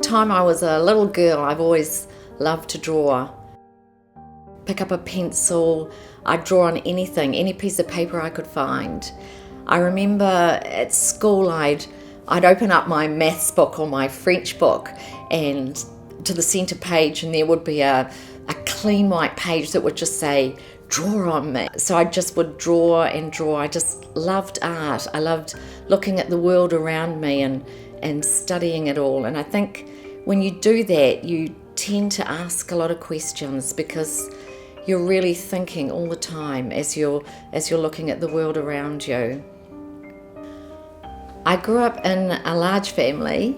time I was a little girl, I've always loved to draw. Pick up a pencil, I'd draw on anything, any piece of paper I could find. I remember at school I'd open up my maths book or my French book and to the centre page, and there would be a clean white page that would just say, draw on me. So I just would draw and draw. I just loved art. I loved looking at the world around me and studying it all. And I think when you do that, you tend to ask a lot of questions because you're really thinking all the time as you're looking at the world around you. I grew up in a large family.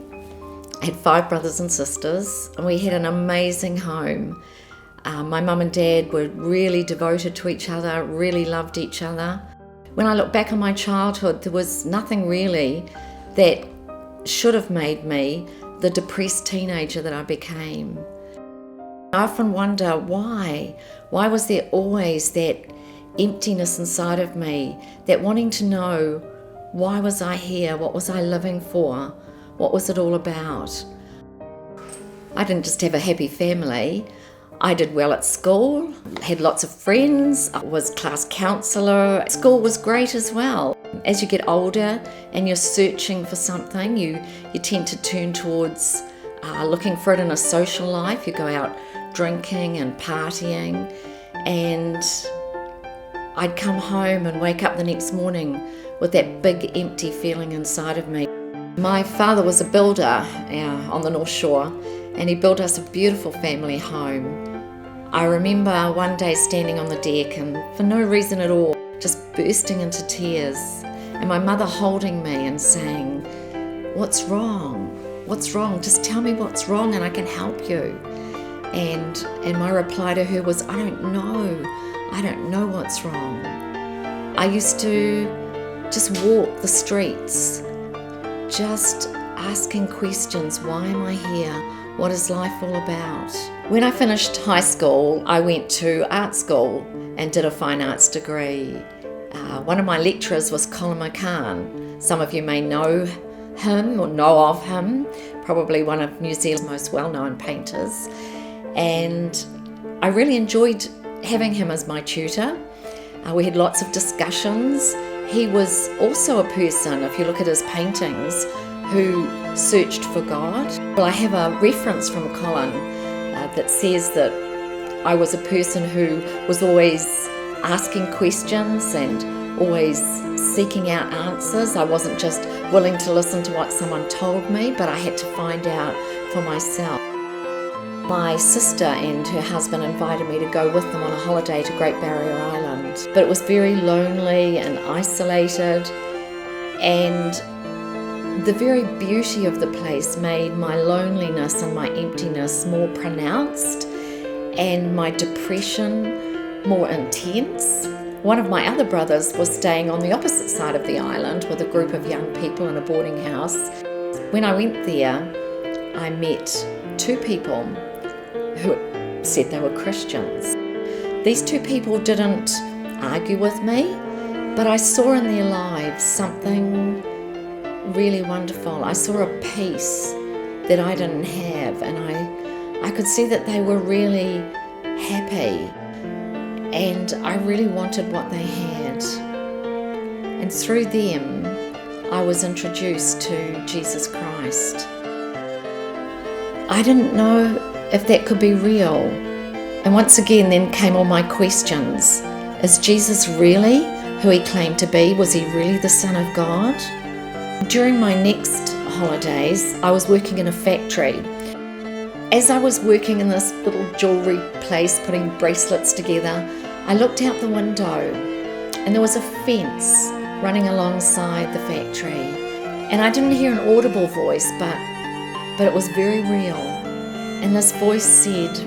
I had 5 brothers and sisters, and we had an amazing home. My mum and dad were really devoted to each other, really loved each other. When I look back on my childhood, there was nothing really that should have made me the depressed teenager that I became. I often wonder why. Why was there always that emptiness inside of me, that wanting to know, why was I here? What was I living for? What was it all about? I didn't just have a happy family. I did well at school, had lots of friends, I was class counsellor. School was great as well. As you get older and you're searching for something, you tend to turn towards looking for it in a social life. You go out drinking and partying, and I'd come home and wake up the next morning with that big empty feeling inside of me. My father was a builder on the North Shore, and he built us a beautiful family home. I remember one day standing on the deck and for no reason at all, just bursting into tears, and my mother holding me and saying, "What's wrong? What's wrong? Just tell me what's wrong and I can help you." And my reply to her was, I don't know what's wrong. I used to just walk the streets, just asking questions. Why am I here? What is life all about? When I finished high school, I went to art school and did a fine arts degree. One of my lecturers was Colin McCann. Some of you may know him or know of him, probably one of New Zealand's most well-known painters. And I really enjoyed having him as my tutor. We had lots of discussions. He was also a person, if you look at his paintings, who searched for God. Well, I have a reference from Colin that says that I was a person who was always asking questions and always seeking out answers. I wasn't just willing to listen to what someone told me, but I had to find out for myself. My sister and her husband invited me to go with them on a holiday to Great Barrier Island, but it was very lonely and isolated, and the very beauty of the place made my loneliness and my emptiness more pronounced and my depression more intense. One of my other brothers was staying on the opposite side of the island with a group of young people in a boarding house. When I went there, I met 2 people who said they were Christians. These 2 people didn't argue with me, but I saw in their lives something really wonderful. I saw a peace that I didn't have, and I could see that they were really happy, and I really wanted what they had. And through them, I was introduced to Jesus Christ. I didn't know if that could be real. And once again, then came all my questions. Is Jesus really who he claimed to be? Was he really the Son of God? During my next holidays, I was working in a factory. As I was working in this little jewellery place, putting bracelets together, I looked out the window and there was a fence running alongside the factory. And I didn't hear an audible voice, but it was very real. And this voice said,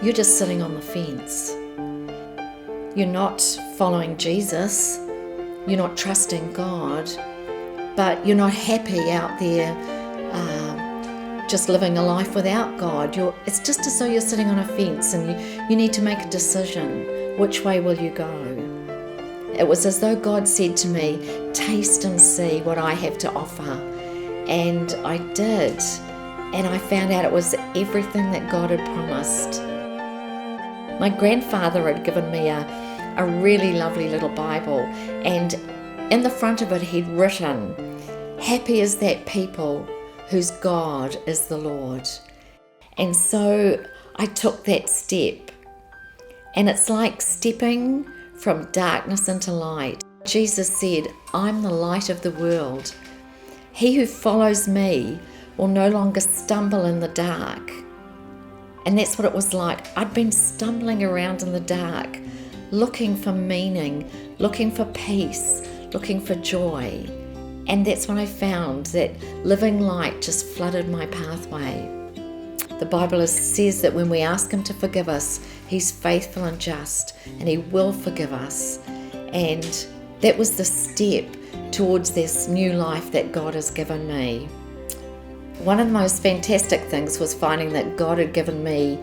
"You're just sitting on the fence. You're not following Jesus. You're not trusting God. But you're not happy out there just living a life without God. It's just as though you're sitting on a fence and you need to make a decision. Which way will you go?" It was as though God said to me, "Taste and see what I have to offer." And I did. and I found out it was everything that God had promised. My grandfather had given me a really lovely little Bible, and in the front of it he'd written, "Happy is that people whose God is the Lord." And so I took that step, and it's like stepping from darkness into light. Jesus said, "I'm the light of the world. He who follows me will no longer stumble in the dark." And that's what it was like. I'd been stumbling around in the dark, looking for meaning, looking for peace, looking for joy. And that's when I found that living light just flooded my pathway. The Bible says that when we ask Him to forgive us, He's faithful and just, and He will forgive us. And that was the step towards this new life that God has given me. One of the most fantastic things was finding that God had given me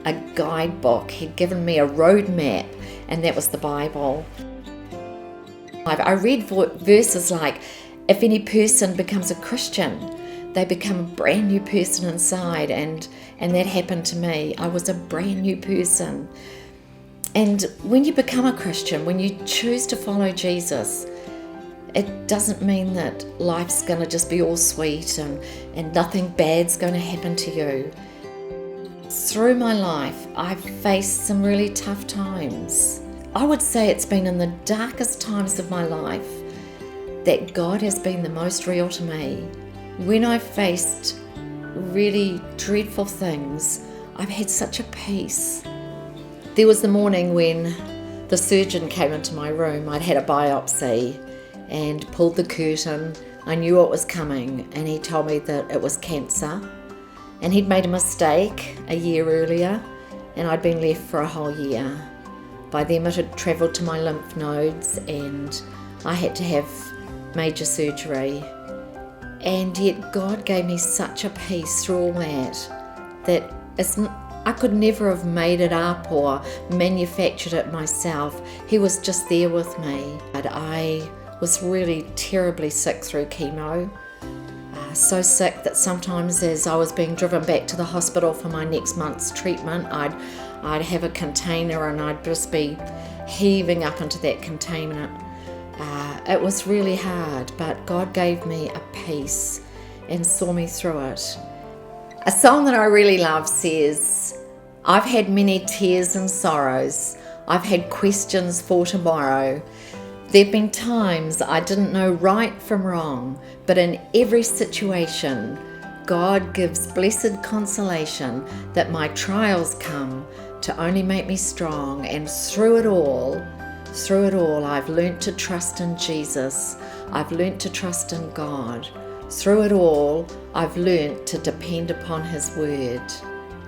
a guidebook. He'd given me a roadmap, and that was the Bible. I read verses like, if any person becomes a Christian, they become a brand new person inside, and that happened to me. I was a brand new person. And when you become a Christian, when you choose to follow Jesus, it doesn't mean that life's going to just be all sweet and nothing bad's going to happen to you. Through my life, I've faced some really tough times. I would say it's been in the darkest times of my life that God has been the most real to me. When I've faced really dreadful things, I've had such a peace. There was the morning when the surgeon came into my room. I'd had a biopsy and pulled the curtain. I knew what was coming, and he told me that it was cancer, and he'd made a mistake a year earlier, and I'd been left for a whole year. By then it had travelled to my lymph nodes, and I had to have major surgery. And yet God gave me such a peace through all that I could never have made it up or manufactured it myself. He was just there with me. But I was really terribly sick through chemo. So sick that sometimes as I was being driven back to the hospital for my next month's treatment, I'd have a container and I'd just be heaving up into that container. It was really hard, but God gave me a peace and saw me through it. A song that I really love says, "I've had many tears and sorrows. I've had questions for tomorrow. There've been times I didn't know right from wrong, but in every situation, God gives blessed consolation that my trials come to only make me strong, and through it all, I've learnt to trust in Jesus. I've learnt to trust in God. Through it all, I've learnt to depend upon His word."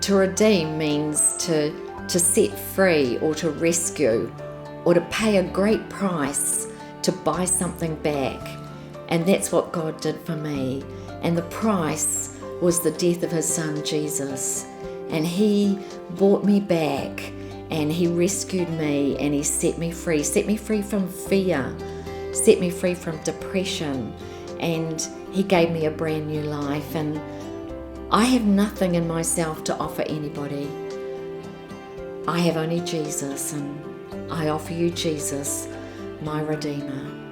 To redeem means to set free or to rescue or to pay a great price to buy something back. And that's what God did for me. And the price was the death of His Son, Jesus. And He bought me back, and He rescued me, and He set me free from fear, set me free from depression, and He gave me a brand new life. And I have nothing in myself to offer anybody. I have only Jesus, and I offer you Jesus, my Redeemer.